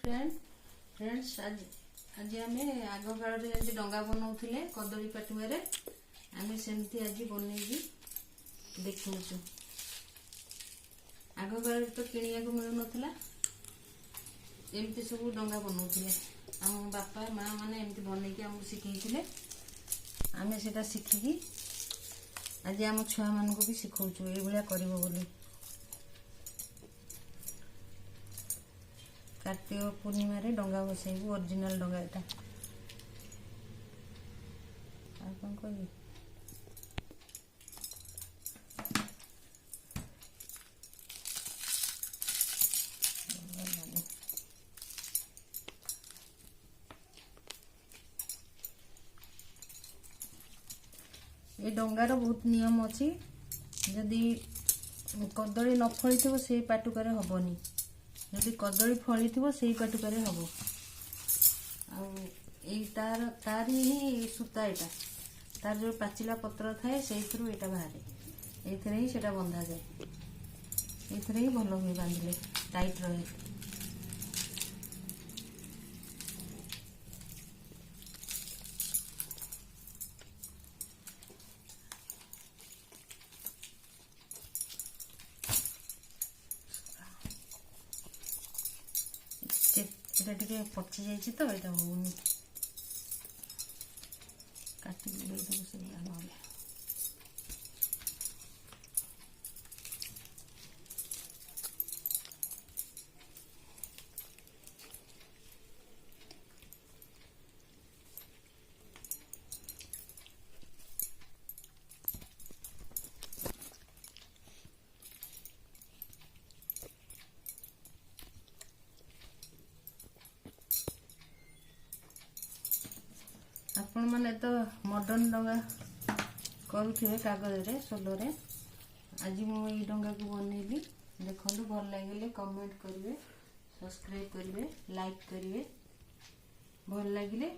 Friends आज आम आग काल जमी डंगा बनाऊे कदली पाटुआ आम सेमती आज बन देखु। आग काल तो किणिया मिलू ना एमती सब डंगा बनाऊे आम बापा माँ मैंने एमती बनईक आमको शिखे आम से शिखिकी आज आम छुआ मानक भी शिखाऊँ ये कर कार्तिक पूर्णिमा रे डंगा बसैबू ओरिजिनल डंगा एटा कौन कह ये डंगार बहुत नियम अच्छी जदि कदली न फली थो से पाटुकार हेनी जदि कदली फली थो से पाटुकार हम तार ही सूता यहाँ तार जो पाचिला पत्र थाए से बाहर ये बंधा जाए ये भल हुए बांधिले टाइट रहे। ये पची जाइए तो यहाँ हो काटी से आपण मैंने तो मॉडर्न डंगा करुवे कागज रे सोलरे आज मुझे डंगा को बनैली देखो भल लगे कमेंट करेंगे सब्सक्राइब करेंगे लाइक करेंगे भल लगे